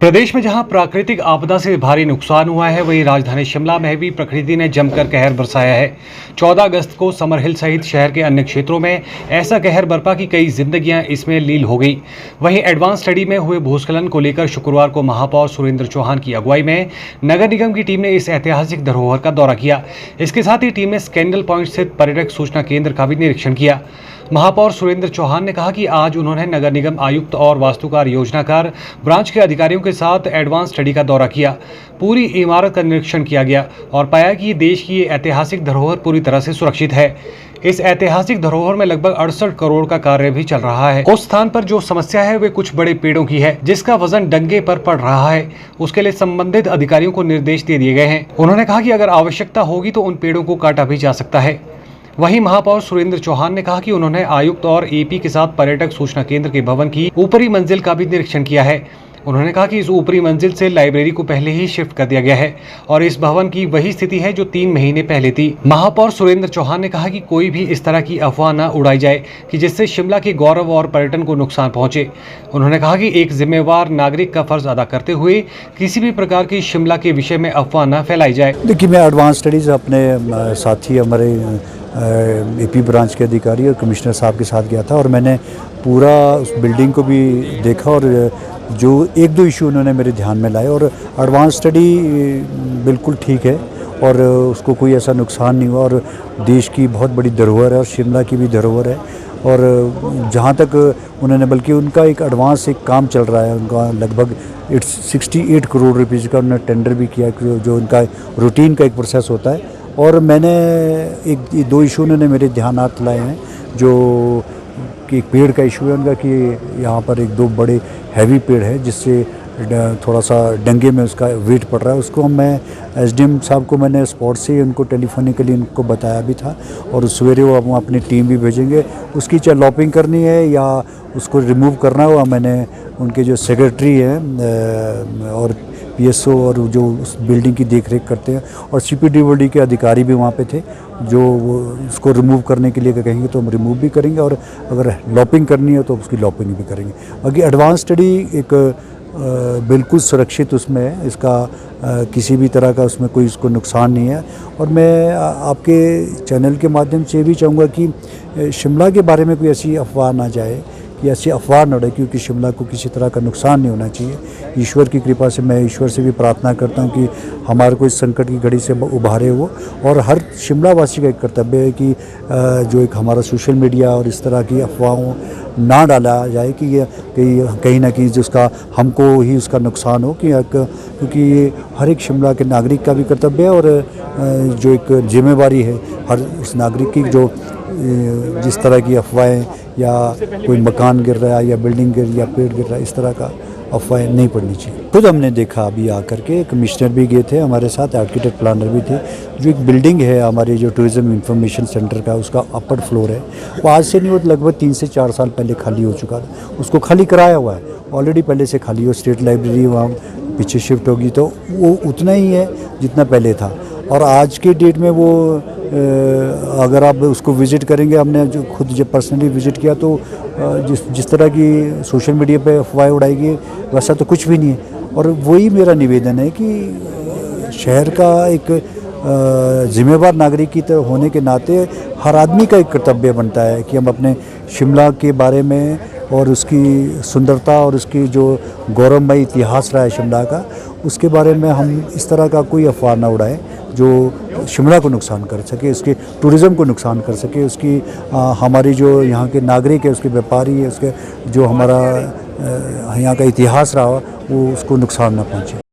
प्रदेश में जहां प्राकृतिक आपदा से भारी नुकसान हुआ है, वहीं राजधानी शिमला में भी प्रकृति ने जमकर कहर बरसाया है। 14 अगस्त को समर हिल सहित शहर के अन्य क्षेत्रों में ऐसा कहर बरपा कि कई जिंदगियां इसमें लील हो गई। वहीं एडवांस स्टडी में हुए भूस्खलन को लेकर शुक्रवार को महापौर सुरेंद्र चौहान की अगुवाई में नगर निगम की टीम ने इस ऐतिहासिक धरोहर का दौरा किया। इसके साथ ही टीम ने स्कैंडल पॉइंट स्थित पर्यटक सूचना केंद्र का भी निरीक्षण किया। महापौर सुरेंद्र चौहान ने कहा कि आज उन्होंने नगर निगम आयुक्त और वास्तुकार योजनाकार ब्रांच के अधिकारियों के साथ एडवांस स्टडी का दौरा किया। पूरी इमारत का निरीक्षण किया गया और पाया कि देश की ये ऐतिहासिक धरोहर पूरी तरह से सुरक्षित है। इस ऐतिहासिक धरोहर में लगभग 68 करोड़ का कार्य भी चल रहा है। उस स्थान पर जो समस्या है वे कुछ बड़े पेड़ों की है, जिसका वजन डंगे पर पड़ रहा है। उसके लिए संबंधित अधिकारियों को निर्देश दे दिए गए हैं। उन्होंने कहा कि अगर आवश्यकता होगी तो उन पेड़ों को काटा भी जा सकता है। वहीं महापौर सुरेंद्र चौहान ने कहा कि उन्होंने आयुक्त और एपी के साथ पर्यटक सूचना केंद्र के भवन की ऊपरी मंजिल का भी निरीक्षण किया है। उन्होंने कहा कि इस ऊपरी मंजिल से लाइब्रेरी को पहले ही शिफ्ट कर दिया गया है और इस भवन की वही स्थिति है जो 3 महीने पहले थी। महापौर सुरेंद्र चौहान ने कहा कि कोई भी इस तरह की अफवाह न उड़ाई जाए कि जिससे शिमला के गौरव और पर्यटन को नुकसान पहुंचे। उन्होंने कहा कि एक जिम्मेवार नागरिक का फर्ज अदा करते हुए किसी भी प्रकार की शिमला के विषय में अफवाह न फैलाई जाए। देखिए, मैं एडवांस स्टडीज़ अपने साथी हमारे एपी ब्रांच के अधिकारी और कमिश्नर साहब के साथ गया था और मैंने पूरा उस बिल्डिंग को भी देखा और जो 1-2 इशू उन्होंने मेरे ध्यान में लाए और एडवांस स्टडी बिल्कुल ठीक है और उसको कोई ऐसा नुकसान नहीं हुआ और देश की बहुत बड़ी धरोहर है और शिमला की भी धरोहर है। और जहाँ तक उन्होंने बल्कि उनका एक एडवांस एक काम चल रहा है, उनका लगभग 68 करोड़ रुपीज़ का उन्होंने टेंडर भी किया, जो उनका रूटीन का एक प्रोसेस होता है। और मैंने 1-2 इशू उन्होंने मेरे ध्यानात लाए हैं, जो कि एक पेड़ का इशू है उनका कि यहाँ पर 1-2 बड़े हैवी पेड़ है जिससे थोड़ा सा डंगे में उसका वेट पड़ रहा है। उसको मैं एसडीएम साहब को मैंने स्पॉट से उनको टेलीफोनिकली उनको बताया भी था और सवेरे वो अपनी टीम भी भेजेंगे। उसकी चाहे लॉपिंग करनी है या उसको रिमूव करना हुआ, मैंने उनके जो सेक्रेटरी हैं और पीएसओ और जो उस बिल्डिंग की देखरेख करते हैं और सीपीडब्ल्यूडी के अधिकारी भी वहाँ पे थे, जो वो उसको रिमूव करने के लिए कहेंगे तो हम रिमूव भी करेंगे और अगर लॉपिंग करनी है तो उसकी लॉपिंग भी करेंगे। बाकी एडवांस स्टडी एक बिल्कुल सुरक्षित उसमें है, इसका किसी भी तरह का उसमें कोई उसको नुकसान नहीं है। और मैं आपके चैनल के माध्यम से भी चाहूँगा कि शिमला के बारे में कोई ऐसी अफवाह ना जाए कि ऐसी अफवाह न उड़े, क्योंकि शिमला को किसी तरह का नुकसान नहीं होना चाहिए। ईश्वर की कृपा से मैं ईश्वर से भी प्रार्थना करता हूँ कि हमारे को इस संकट की घड़ी से उभारे वो, और हर शिमला वासी का एक कर्तव्य है कि जो एक हमारा सोशल मीडिया और इस तरह की अफवाहों ना डाला जाए कि ये कहीं ना कहीं जिसका हमको ही उसका नुकसान हो, क्योंकि ये हर एक शिमला के नागरिक का भी कर्तव्य है और जो एक जिम्मेवारी है हर उस नागरिक की, जो जिस तरह की अफवाहें या कोई मकान गिर रहा है या बिल्डिंग गिर या पेड़ गिर रहा है, इस तरह का अफवाहें नहीं पड़नी चाहिए। खुद हमने देखा अभी आकर के, कमिश्नर भी गए थे हमारे साथ, आर्किटेक्ट प्लानर भी थे। जो एक बिल्डिंग है हमारे जो टूरिज्म इंफॉर्मेशन सेंटर का, उसका अपर फ्लोर है, वो आज से नहीं वो लगभग 3 से 4 साल पहले खाली हो चुका था। उसको खाली कराया हुआ है ऑलरेडी, पहले से खाली हो। स्टेट लाइब्रेरी वहाँ पीछे शिफ्ट होगी तो वो उतना ही है जितना पहले था। और आज के डेट में वो अगर आप उसको विज़िट करेंगे, हमने जो खुद जब पर्सनली विज़िट किया तो जिस तरह की सोशल मीडिया पे अफवाह उड़ाएगी वैसा तो कुछ भी नहीं है। और वही मेरा निवेदन है कि शहर का एक जिम्मेवार नागरिक की तरह होने के नाते हर आदमी का एक कर्तव्य बनता है कि हम अपने शिमला के बारे में और उसकी सुंदरता और उसकी जो गौरवमय इतिहास रहा है शिमला का, उसके बारे में हम इस तरह का कोई अफवाह ना उड़ाएं जो शिमला को नुकसान कर सके, उसके टूरिज़्म को नुकसान कर सके, उसकी हमारी जो यहाँ के नागरिक है, उसके व्यापारी है, उसके जो हमारा यहाँ का इतिहास रहा वो उसको नुकसान ना पहुँचे।